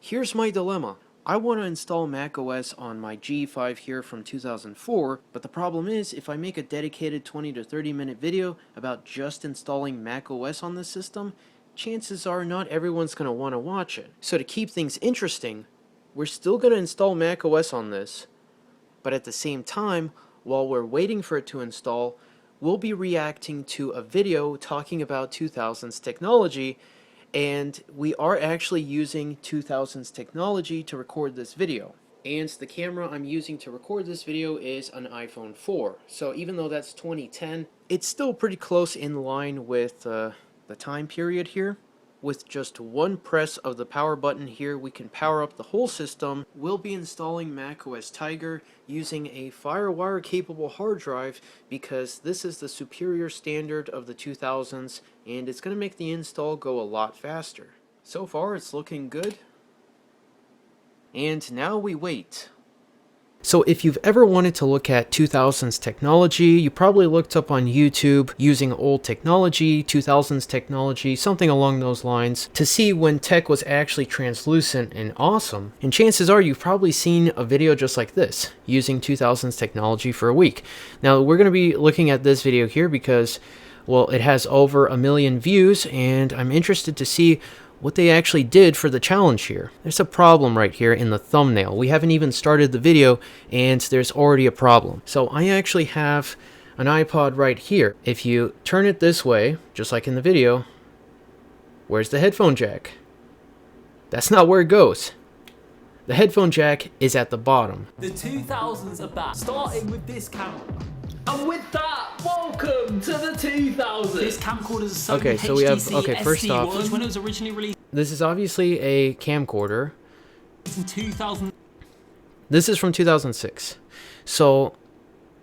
Here's my dilemma. I want to install macOS on my G5 here from 2004, but the problem is if I make a dedicated 20 to 30 minute video about just installing macOS on this system, chances are not everyone's going to want to watch it. So to keep things interesting, we're still going to install macOS on this, but at the same time, while we're waiting for it to install, we'll be reacting to a video talking about 2000s technology, and we are actually using 2000s technology to record this video. And the camera I'm using to record this video is an iPhone 4. So even though that's 2010, it's still pretty close in line with the time period here. With just one press of the power button here, we can power up the whole system. We'll be installing macOS Tiger using a FireWire capable hard drive because this is the superior standard of the 2000s and it's going to make the install go a lot faster. So far it's looking good. And now we wait. So if you've ever wanted to look at 2000s technology, you probably looked up on YouTube using old technology, 2000s technology, something along those lines, to see when tech was actually translucent and awesome. And chances are you've probably seen a video just like this, using 2000s technology for a week. Now we're going to be looking at this video here because, well, it has over 1 million views, and I'm interested to see what they actually did for the challenge here. There's a problem right here in the thumbnail. We haven't even started the video and there's already a problem. So I actually have an iPod right here. If you turn it this way, just like in the video, where's the headphone jack? That's not where it goes. The headphone jack is at the bottom. The 2000s are back, starting with this camera. And with that, welcome to the 2000s. This camcorder is a Sony so we have, first off, was when it was originally released. This is obviously a camcorder. In 2000. This is from 2006. So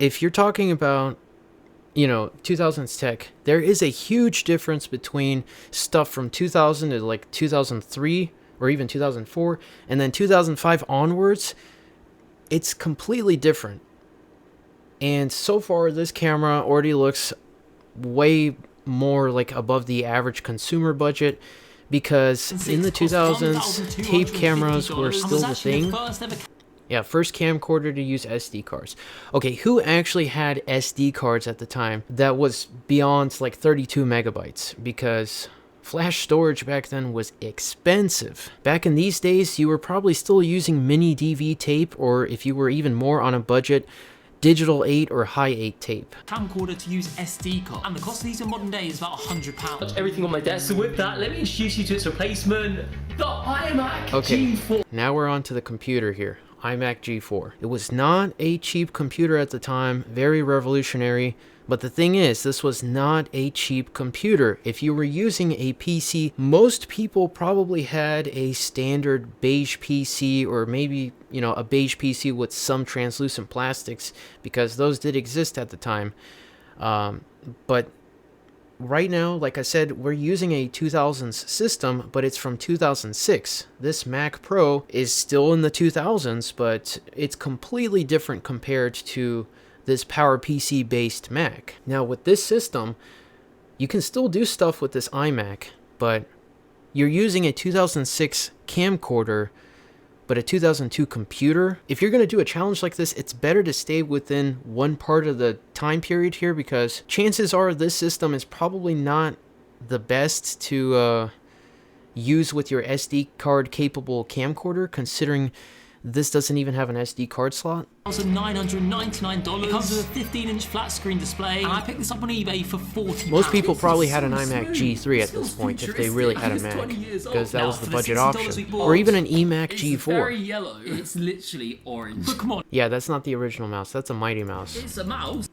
if you're talking about, 2000s tech, there is a huge difference between stuff from 2000 to like 2003 or even 2004, and then 2005 onwards. It's completely different. And so far, this camera already looks way more like above the average consumer budget because in the 2000s, tape cameras were still the thing. Yeah, first camcorder to use SD cards. Okay, who actually had SD cards at the time that was beyond like 32 megabytes? Because flash storage back then was expensive. Back in these days, you were probably still using mini DV tape, or if you were even more on a budget, digital 8 or high 8 tape. Camcorder to use SD card, and the cost of these in modern day is about £100. Everything on my desk. So with that, let me introduce you to its replacement, the iMac G4. Now we're on to the computer here. iMac G4. It was not a cheap computer at the time, very revolutionary. But the thing is, this was not a cheap computer. If you were using a PC, most people probably had a standard beige PC, or maybe, a beige PC with some translucent plastics, because those did exist at the time. But right now, like I said, we're using a 2000s system, but it's from 2006. This Mac Pro is still in the 2000s, but it's completely different compared to this PowerPC based Mac. Now with this system, you can still do stuff with this iMac, but you're using a 2006 camcorder, but a 2002 computer. If you're going to do a challenge like this, it's better to stay within one part of the time period here, because chances are this system is probably not the best to use with your SD card capable camcorder, considering this doesn't even have an SD card slot. $999. It comes with a 15-inch flat screen display, and I picked this up on eBay for £40. Most people probably had an iMac G3 at this point if they really had a Mac, because that was the budget option. Or even an eMac G4. It's very yellow. It's literally orange. But come on. Yeah, that's not the original mouse. That's a Mighty Mouse. It's a mouse.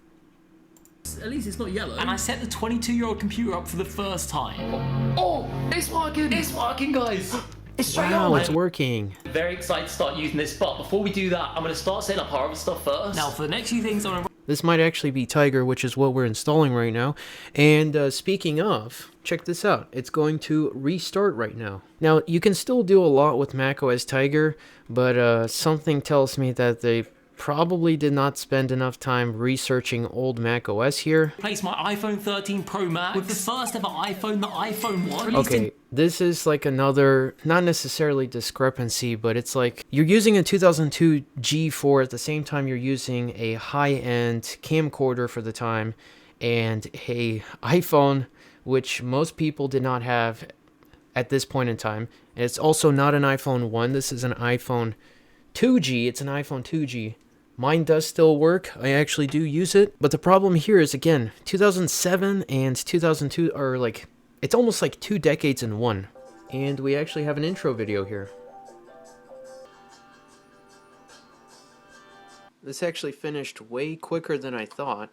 At least it's not yellow. And I set the 22-year-old computer up for the first time. Oh, it's working! It's working, guys! It's straight on. It's working. Very excited to start using this, but before we do that, I'm going to start setting up our other stuff first. Now, for the next few things, I'm going to... This might actually be Tiger, which is what we're installing right now. And speaking of, check this out. It's going to restart right now. Now, you can still do a lot with macOS Tiger, but something tells me that they probably did not spend enough time researching old macOS here. Replace my iPhone 13 Pro Max with the first ever iPhone, the iPhone 1. Okay, this is like another, not necessarily discrepancy, but it's like you're using a 2002 G4 at the same time you're using a high-end camcorder for the time and a iPhone, which most people did not have at this point in time. And it's also not an iPhone 1. This is an iPhone 2G. It's an iPhone 2G. Mine does still work. I actually do use it. But the problem here is, again, 2007 and 2002 are like, it's almost like 2 decades in one. And we actually have an intro video here. This actually finished way quicker than I thought.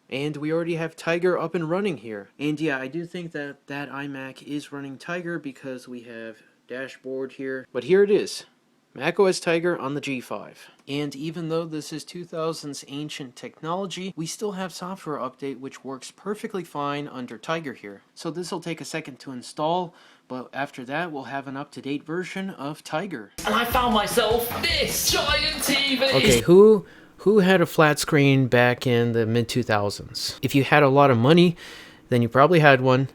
And we already have Tiger up and running here. And yeah, I do think that that iMac is running Tiger because we have dashboard here. But here it is. macOS Tiger on the G5. And even though this is 2000's ancient technology, we still have software update which works perfectly fine under Tiger here. So this will take a second to install, but after that we'll have an up-to-date version of Tiger. And I found myself this giant TV! Okay, who had a flat screen back in the mid-2000s? If you had a lot of money, then you probably had one.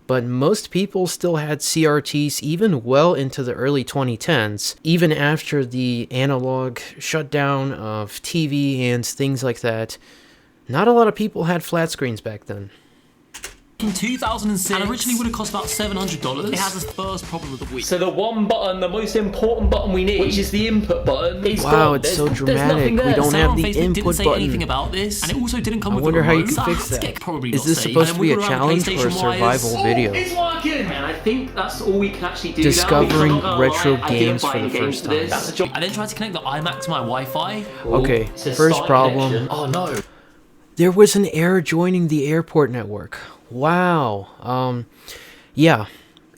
But most people still had CRTs even well into the early 2010s, even after the analog shutdown of TV and things like that. Not a lot of people had flat screens back then. In 2006, and originally would have cost about $700. It has its first problem of the week. So the one button, the most important button we need, which is the input button, is wow, it's so dramatic. We don't have the input didn't say button. Anything about this, and it also didn't come I with wonder a how you remote. can fix that. Probably is this supposed to be a challenge or a survival video? It's working, man. I think that's all we can actually do. Discovering now, retro games for the first time. I then tried to connect the iMac to my Wi-Fi. Okay, first problem. Oh no. There was an error joining the airport network. Wow. Yeah.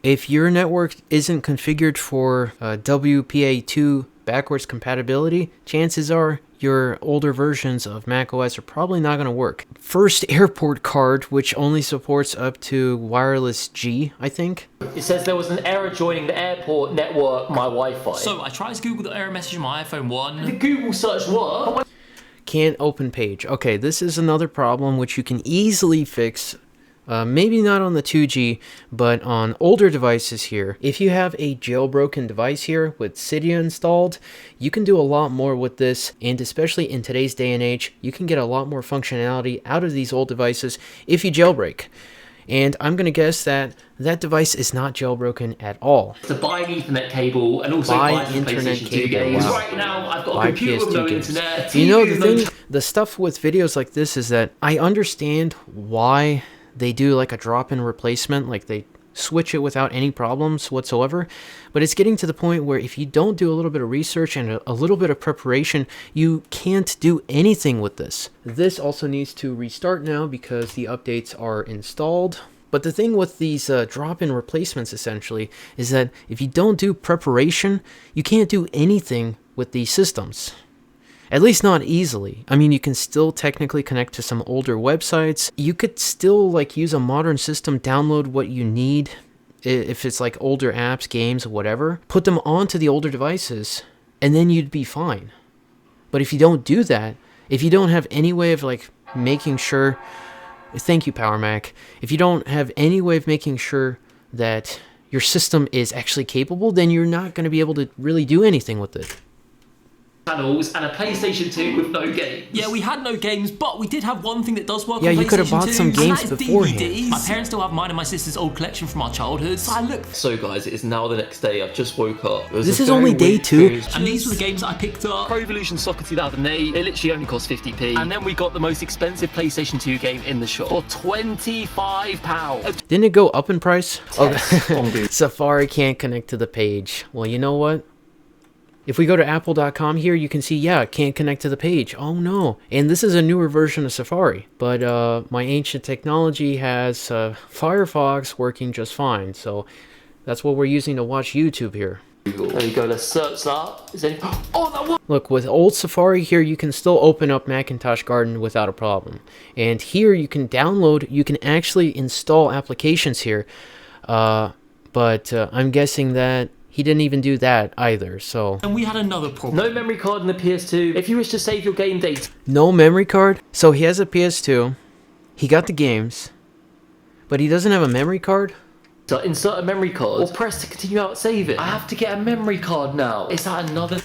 If your network isn't configured for WPA2 backwards compatibility, chances are your older versions of macOS are probably not going to work. First airport card, which only supports up to wireless G, I think. It says there was an error joining the airport network, my Wi-Fi. So I tried to Google the error message on my iPhone 1. The Google search what? Can't open page. Okay, this is another problem which you can easily fix. Maybe not on the 2G, but on older devices here. If you have a jailbroken device here with Cydia installed, you can do a lot more with this, and especially in today's day and age, you can get a lot more functionality out of these old devices if you jailbreak. And I'm going to guess that that device is not jailbroken at all. To buy an Ethernet cable and also buy internet cable. Games. Wow. Right now, I've got a computer with no internet. You know, the stuff with videos like this is that I understand why they do like a drop-in replacement, like they switch it without any problems whatsoever, but it's getting to the point where if you don't do a little bit of research and a little bit of preparation, you can't do anything with this. This also needs to restart now because the updates are installed. But the thing with these drop-in replacements essentially is that if you don't do preparation, you can't do anything with these systems. At least not easily. I mean, you can still technically connect to some older websites. You could still like use a modern system, download what you need, if it's like older apps, games, whatever, put them onto the older devices, and then you'd be fine. But if you don't do that, if you don't have any way of like making sure, thank you, Power Mac, if you don't have any way of making sure that your system is actually capable, then you're not going to be able to really do anything with it. Channels and a PlayStation 2 with no games. Yeah, we had no games, but we did have one thing that does work on PlayStation 2. Yeah, you could have bought some games beforehand. DVDs. My parents still have mine and my sister's old collection from our childhood. So I looked. So guys, it is now the next day. I've just woke up. This is only day 2. And these were the games that I picked up. Pro Evolution Soccer 2008. It literally only cost 50p. And then we got the most expensive PlayStation 2 game in the shop for £25. Didn't it go up in price? Oh, Safari can't connect to the page. Well, you know what? If we go to apple.com here, you can see, yeah, it can't connect to the page. Oh no. And this is a newer version of Safari. But my ancient technology has Firefox working just fine. So that's what we're using to watch YouTube here. There you go, let's search that. Is there any... Oh, that one! Look, with old Safari here, you can still open up Macintosh Garden without a problem. And here you can download, you can actually install applications here. But I'm guessing that he didn't even do that either, so... And we had another problem. No memory card in the PS2. If you wish to save your game data... No memory card? So he has a PS2, he got the games, but he doesn't have a memory card? So insert a memory card, or press to continue out saving. I have to get a memory card now. Is that another...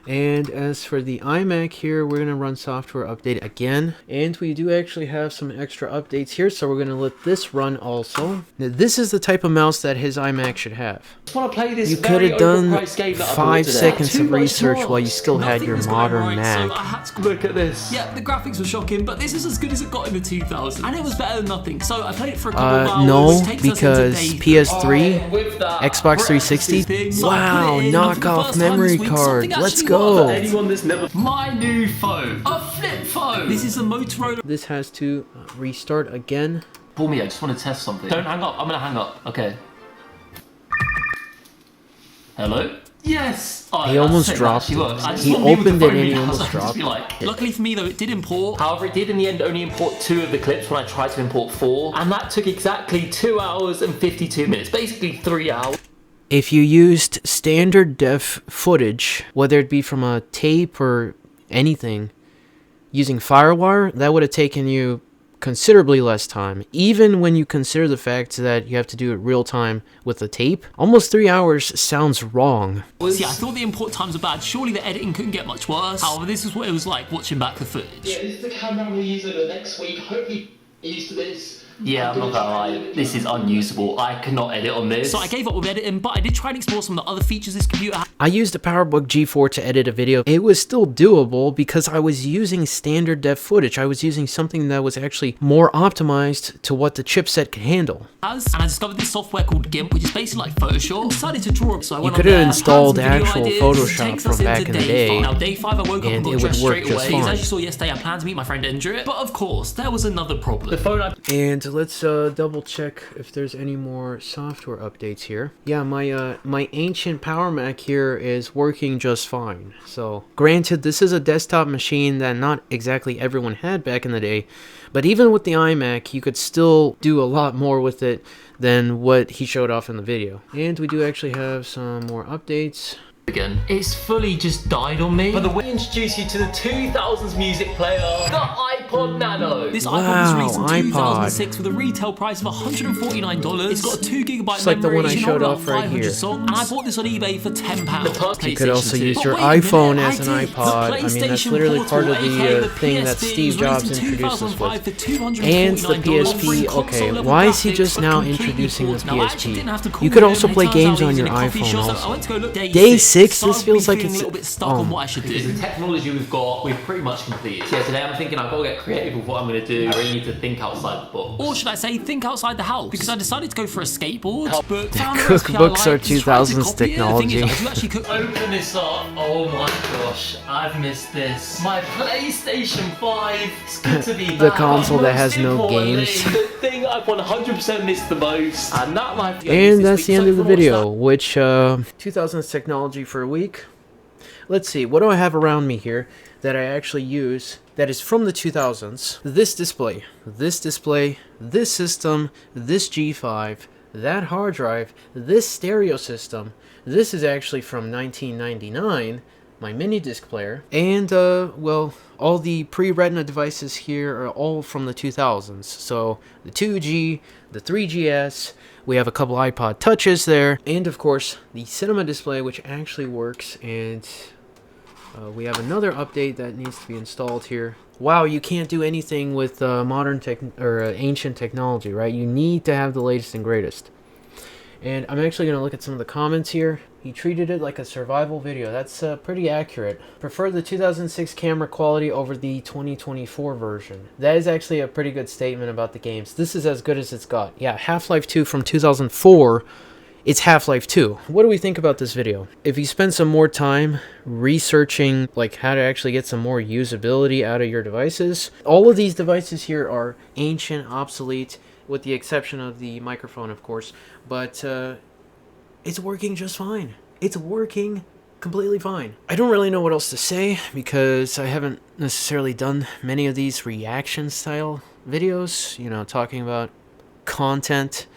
And as for the iMac here, we're going to run software update again. And we do actually have some extra updates here, so we're going to let this run also. Now, this is the type of mouse that his iMac should have. I just want to play this. You could have done 5 seconds of research while you still had your modern Mac. So I had to look at this. Yeah, the graphics were shocking, but this is as good as it got in the 2000s. And it was better than nothing. So I played it for a couple of hours. No, because PS3, Xbox 360, wow, knockoff memory card. Let's go. Anyone that's never... My new phone, a flip phone. This is a Motorola. This has to restart again. Call me, I just want to test something. Don't hang up, I'm gonna hang up. Okay. Hello? Yes! Oh, he almost dropped it. He opened it and he almost dropped it. Luckily for me though, it did import. However, it did in the end only import 2 of the clips when I tried to import 4. And that took exactly 2 hours and 52 minutes. Basically 3 hours. If you used standard def footage, whether it be from a tape or anything, using FireWire, that would have taken you considerably less time. Even when you consider the fact that you have to do it real time with the tape, almost 3 hours sounds wrong. See, I thought the import times were bad. Surely the editing couldn't get much worse. However, this is what it was like watching back the footage. Yeah, this is the camera I'm using the next week. Hopefully get used to this. Yeah, I'm not gonna lie, this is unusable. I cannot edit on this. So I gave up with editing, but I did try and explore some of the other features this computer had. I used a PowerBook G4 to edit a video. It was still doable because I was using standard def footage. I was using something that was actually more optimized to what the chipset could handle. And I discovered this software called GIMP, which is basically like Photoshop. I decided to draw it, so I went you could have installed actual Photoshop from back in the day. Now, day 5, I woke up and got dressed straight away. Fine. As you saw yesterday, I planned to meet my friend Andrew. But of course, there was another problem. The phone And let's double check if there's any more software updates here. Yeah, my ancient Power Mac here is working just fine. So granted, this is a desktop machine that not exactly everyone had back in the day, but even with the iMac, you could still do a lot more with it than what he showed off in the video. And we do actually have some more updates. Again. It's fully just died on me. But the way I introduce you to the 2000s music player, the iPod Nano. This iPod was released in 2006 with a retail price of $149. It's got a 2 GB memory. It's like the one I showed off right here. Songs, and I bought this on eBay for £10. You could also use your iPhone as an iPod. I mean, that's literally part of the thing that Steve Jobs introduced us with. And the PSP. Okay, why is he just now introducing the PSP? You could also play games on your iPhone also. Day 6, this feels like it's a little bit stuck on what I should do. The technology we've got, we've pretty much completed. So yeah, today I'm thinking I've got to get creative with what I'm going to do. I really need to think outside the box. Or should I say, think outside the house? Because I decided to go for a skateboard. But cookbooks are 2000s technology. Open this up. Oh my gosh, I've missed this. My PlayStation 5. It's good to be back. The console that has no games. The thing I've 100% missed the most. And that might be. And that's the end of the video, which 2000s technology for a week. Let's see, what do I have around me here that I actually use that is from the 2000s? This display, this system, this G5, that hard drive, this stereo system. This is actually from 1999, my mini disc player, and well, all the pre-Retina devices here are all from the 2000s. So the 2G, the 3GS, we have a couple iPod Touches there, and of course the cinema display, which actually works. And we have another update that needs to be installed here. Wow, you can't do anything with modern ancient technology, right? You need to have the latest and greatest. And I'm actually going to look at some of the comments here. He treated it like a survival video. That's pretty accurate. Prefer the 2006 camera quality over the 2024 version. That is actually a pretty good statement about the games. This is as good as it's got. Yeah, Half-Life 2 from 2004. It's Half-Life 2. What do we think about this video? If you spend some more time researching like how to actually get some more usability out of your devices, all of these devices here are ancient, obsolete, with the exception of the microphone, of course, but it's working just fine. It's working completely fine. I don't really know what else to say because I haven't necessarily done many of these reaction style videos, you know, talking about content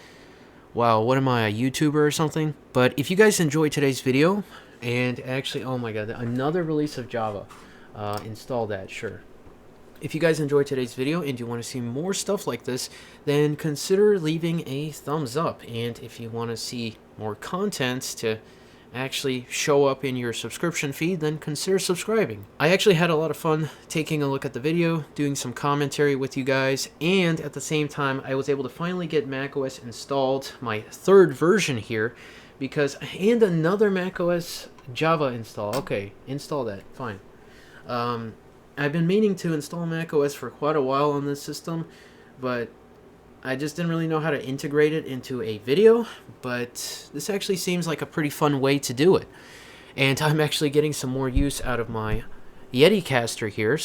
Wow, what am I, a YouTuber or something? But if you guys enjoyed today's video, and actually, oh my god, another release of Java, install that, sure. If you guys enjoyed today's video and you want to see more stuff like this, then consider leaving a thumbs up. And if you want to see more content to actually show up in your subscription feed, then consider subscribing. I actually had a lot of fun taking a look at the video, doing some commentary with you guys, and at the same time I was able to finally get macOS installed, my third version here, and another macOS Java install. Okay, install that, fine. I've been meaning to install macOS for quite a while on this system, but I just didn't really know how to integrate it into a video, but this actually seems like a pretty fun way to do it. And I'm actually getting some more use out of my Yeti caster here,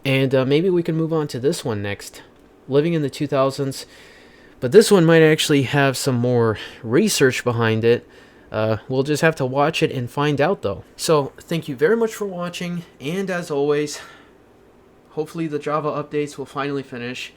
and maybe we can move on to this one next. Living in the 2000s, but this one might actually have some more research behind it. We'll just have to watch it and find out, though. So, thank you very much for watching, and as always, hopefully the Java updates will finally finish.